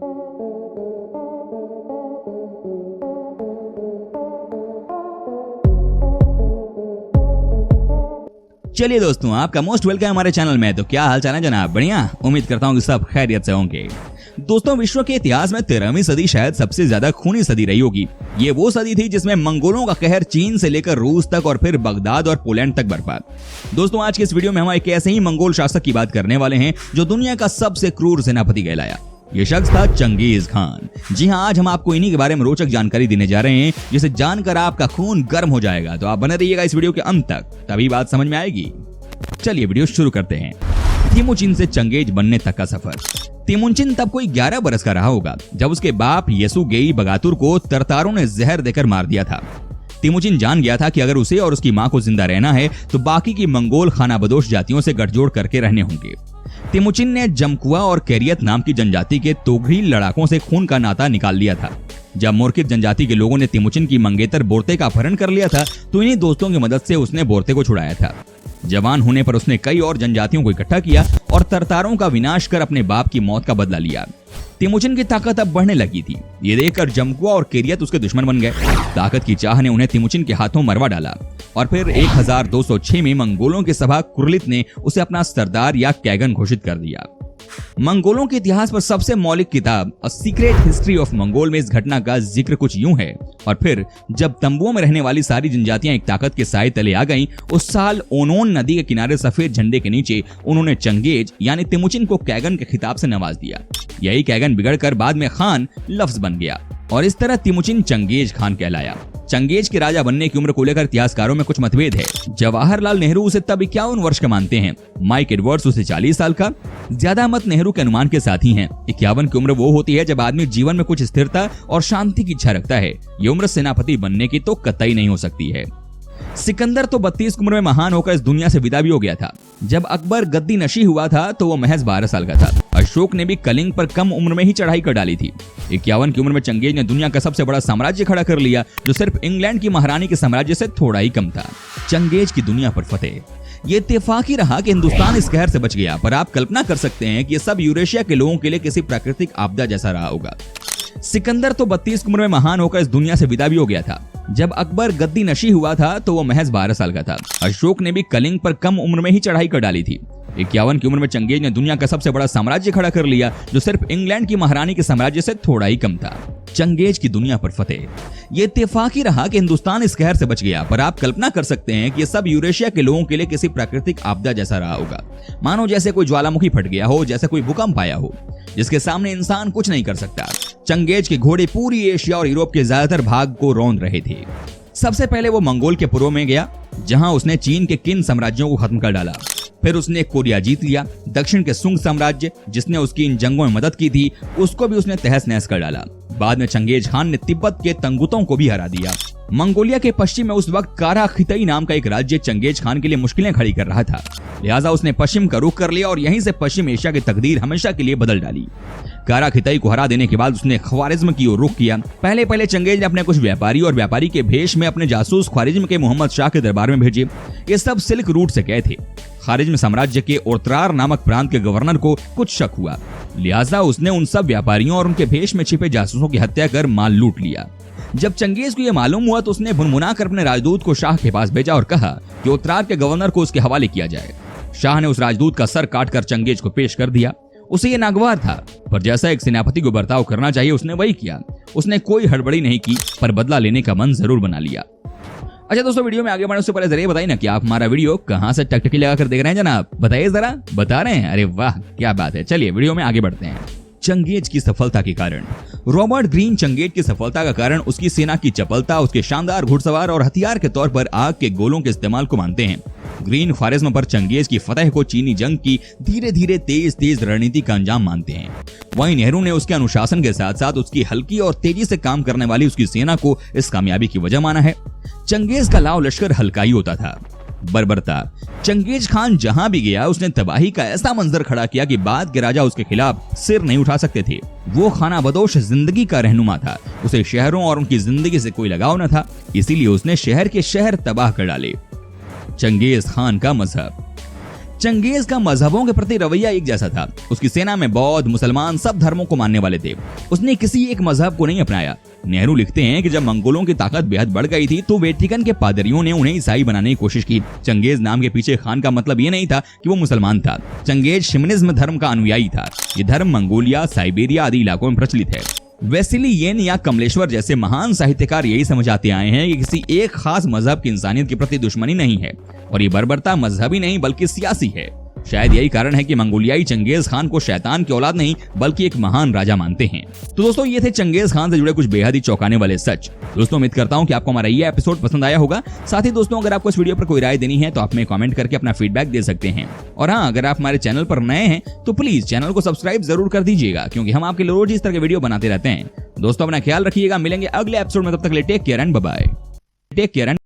चलिए दोस्तों, आपका मोस्ट वेलकम हमारे चैनल में। तो क्या हाल चाल है जनाब? बढ़िया, उम्मीद करता हूँ कि सब खैरियत से होंगे। दोस्तों, विश्व के इतिहास में 13वीं सदी शायद सबसे ज्यादा खूनी सदी रही होगी। ये वो सदी थी जिसमें मंगोलों का कहर चीन से लेकर रूस तक और फिर बगदाद और पोलैंड तक बरपा। दोस्तों, आज के इस वीडियो में हम एक ऐसे ही मंगोल शासक की बात करने वाले हैं जो दुनिया का सबसे क्रूर सेनापति कहलाया। ये शख्स था चंगेज खान। जी हाँ, आज हम आपको इन्हीं के बारे में रोचक जानकारी देने जा रहे हैं, जिसे जानकर आपका खून गर्म हो जाएगा। तो आप बने रहिएगा इस वीडियो के अंत तक, तभी बात समझ में आएगी। चलिए वीडियो शुरू करते हैं। तिमुचिन से चंगेज बनने तक का सफर। तिमुचिन तब कोई 11 बरस का रहा होगा जब उसके बाप येसुगेई बगातुर को तरतारों ने जहर देकर मार दिया था। तिमुचिन जान गया था कि अगर उसे और उसकी मां को जिंदा रहना है तो बाकी की मंगोल खानाबदोश जातियों से गठजोड़ करके रहने होंगे। तिमुचिन ने जमकुआ और कैरियत नाम की जनजाति के तोगरी लड़ाकों से खून का नाता निकाल लिया था। जब मोरकित जनजाति के लोगों ने तिमुचिन की मंगेतर बोरते का अपहरण कर लिया था तो इन्हीं दोस्तों की मदद से उसने बोरते को छुड़ाया था। जवान होने पर उसने कई और जनजातियों को इकट्ठा किया और तरतारों का विनाश कर अपने बाप की मौत का बदला लिया। तिमुचिन की ताकत अब बढ़ने लगी थी। ये देखकर जमकुआ और कैरियत उसके दुश्मन बन गए। ताकत की चाह ने उन्हें तिमुचिन के हाथों मरवा डाला और फिर 1206 में मंगोलों के सभा कुर्लित ने उसे अपना सरदार या कैगन घोषित कर दिया। मंगोलों के इतिहास पर सबसे मौलिक किताब a secret history of Mongol में इस घटना का जिक्र कुछ यूं है। और फिर जब तंबुओं में रहने वाली सारी जनजातियां एक ताकत के साए तले आ गईं, उस साल ओनोन नदी के किनारे सफेद झंडे के नीचे उन्होंने चंगेज यानी तिमुचिन को कैगन के खिताब से नवाज दिया। यही कैगन बिगड़कर बाद में खान लफ्ज बन गया और इस तरह तिमुचिन चंगेज खान कहलाया। चंगेज के राजा बनने की उम्र को लेकर इतिहासकारों में कुछ मतभेद है। जवाहरलाल नेहरू उसे तब 51 वर्ष का मानते हैं। माइक एडवर्ड्स उसे 40 साल का। ज्यादा मत नेहरू के अनुमान के साथ ही हैं। 51 की उम्र वो होती है जब आदमी जीवन में कुछ स्थिरता और शांति की इच्छा रखता है। ये उम्र सेनापति बनने की तो कतई नहीं हो सकती है। सिकंदर तो 32 की उम्र में महान होकर इस दुनिया से विदा भी हो गया था। जब अकबर गद्दी नशी हुआ था तो वो महज 12 साल का था। अशोक ने भी कलिंग पर कम उम्र में ही चढ़ाई कर डाली थी। 51 की उम्र में चंगेज ने दुनिया का सबसे बड़ा साम्राज्य खड़ा कर लिया, जो सिर्फ इंग्लैंड की महारानी के साम्राज्य से थोड़ा ही कम था। चंगेज की दुनिया पर फतेह। ये इत्तेफाक ही रहा कि हिंदुस्तान इस कहर से बच गया, पर आप कल्पना कर सकते हैं कि ये सब यूरेशिया के लोगों के लिए किसी प्राकृतिक आपदा जैसा रहा होगा। सिकंदर तो 32 की उम्र में महान होकर इस दुनिया से विदा भी हो गया था। जब अकबर गद्दी नशी हुआ था तो वो महज 12 साल का था। अशोक ने भी कलिंग पर कम उम्र में ही चढ़ाई कर डाली थी। 51 की उम्र में चंगेज ने दुनिया का सबसे बड़ा साम्राज्य खड़ा कर लिया, जो सिर्फ इंग्लैंड की महारानी के साम्राज्य से थोड़ा ही कम था। चंगेज की दुनिया पर फतेह। ये इत्तेफाक ही रहा कि हिंदुस्तान इस कहर से बच गया, पर आप कल्पना कर सकते हैं कि ये सब यूरेशिया के लोगों के लिए किसी प्राकृतिक आपदा जैसा रहा होगा। मानो जैसे कोई ज्वालामुखी फट गया हो, जैसे कोई भूकंप आया हो, जिसके सामने इंसान कुछ नहीं कर सकता। चंगेज के घोड़े पूरी एशिया और यूरोप के ज्यादातर भाग को रौंद रहे थे। सबसे पहले वो मंगोल के पूर्व में गया, जहां उसने चीन के किन साम्राज्यों को खत्म कर डाला। फिर उसने कोरिया जीत लिया। दक्षिण के सुंग साम्राज्य, जिसने उसकी इन जंगों में मदद की थी, उसको भी उसने तहस नहस कर डाला। बाद में चंगेज खान ने तिब्बत के तंगुतों को भी हरा दिया। मंगोलिया के पश्चिम में उस वक्त कारा खितई नाम का एक राज्य चंगेज खान के लिए मुश्किलें खड़ी कर रहा था। लिहाजा उसने पश्चिम का रुख कर लिया और यहीं से पश्चिम एशिया की तकदीर हमेशा के लिए बदल डाली। कारा खितई को हरा देने के बाद उसने ख्वारिज्म की ओर रुख किया। पहले चंगेज ने अपने कुछ व्यापारी और व्यापारी के भेष में अपने जासूस ख्वारिज्म के मोहम्मद शाह के दरबार में भेजे। ये सब सिल्क रूट से गए थे। ख्वारिज्म साम्राज्य के ओरत्रार नामक प्रांत के गवर्नर को कुछ शक हुआ, लिहाजा उसने उन सब व्यापारियों और उनके भेष में छिपे जासूसों की हत्या कर माल लूट लिया। जब चंगेज को यह मालूम हुआ तो उसने भुनभुना कर अपने राजदूत को शाह के पास भेजा और कहा कि ओरत्रार के गवर्नर को उसके हवाले किया जाए। शाह ने उस राजदूत का सर काटकर चंगेज को पेश कर दिया। उसे ये नागवार था, पर जैसा एक सेनापति को बर्ताव करना चाहिए उसने वही किया। उसने कोई हड़बड़ी नहीं की, पर बदला लेने का मन जरूर बना लिया। अच्छा दोस्तों, वीडियो में आगे बढ़ने से पहले जरिए बताइए ना कि आप हमारा वीडियो कहां से टकटकी लगाकर देख रहे हैं जनाब? बताइए जरा। बता रहे हैं? अरे वाह, क्या बात है। चलिए वीडियो में आगे बढ़ते हैं। चंगेज की सफलता के कारण। रॉबर्ट ग्रीन चंगेज की सफलता का कारण उसकी सेना की चपलता, उसके शानदार घुड़सवार और हथियार के तौर पर आग के गोलों के इस्तेमाल को मानते हैं। ग्रीन ख्वारिज्म पर चंगेज की फतह को चीनी जंग की धीरे धीरे तेज रणनीति का अंजाम मानते हैं। वहीं नेहरू ने उसके अनुशासन के साथ साथ उसकी हल्की और तेजी से काम करने वाली उसकी सेना को इस कामयाबी की वजह माना है। चंगेज का लाव लश्कर हल्का ही होता था। बर्बरता। चंगेज खान जहां भी गया उसने तबाही का ऐसा मंजर खड़ा किया कि बाद के राजा उसके खिलाफ सिर नहीं उठा सकते थे। वो खानाबदोश जिंदगी का रहनुमा था। उसे शहरों और उनकी जिंदगी से कोई लगाव न था, इसीलिए उसने शहर के शहर तबाह कर डाले। चंगेज खान का मजहब। चंगेज का मजहबों के प्रति रवैया एक जैसा था। उसकी सेना में बौद्ध, मुसलमान सब धर्मों को मानने वाले थे। उसने किसी एक मजहब को नहीं अपनाया। नेहरू लिखते हैं कि जब मंगोलों की ताकत बेहद बढ़ गई थी तो वेटिकन के पादरियों ने उन्हें ईसाई बनाने की कोशिश की। चंगेज नाम के पीछे खान का मतलब ये नहीं था कि वो मुसलमान था। चंगेज शिमनिज्म धर्म का अनुयायी था। ये धर्म मंगोलिया, साइबेरिया आदि इलाकों में प्रचलित है। वेसिली येन या कमलेश्वर जैसे महान साहित्यकार यही समझाते आए हैं कि किसी एक खास मजहब की इंसानियत के प्रति दुश्मनी नहीं है और ये बर्बरता मजहबी नहीं बल्कि सियासी है। शायद यही कारण है कि मंगोलियाई चंगेज खान को शैतान की औलाद नहीं बल्कि एक महान राजा मानते हैं। तो दोस्तों ये थे चंगेज खान से जुड़े कुछ बेहद ही चौंकाने वाले सच। दोस्तों उम्मीद करता हूं कि आपको हमारा ये एपिसोड पसंद आया होगा। साथ ही दोस्तों अगर आपको इस वीडियो पर कोई राय देनी है तो आप हमें कमेंट करके अपना फीडबैक दे सकते हैं। और हाँ, अगर आप हमारे चैनल पर नए हैं तो प्लीज चैनल को सब्सक्राइब जरूर कर दीजिएगा, क्योंकि हम आपके लिए रोज इस तरह के वीडियो बनाते रहते हैं। दोस्तों अपना ख्याल रखिएगा, मिलेंगे अगले एपिसोड में, तब तक के लिए take care and bye bye. Take care.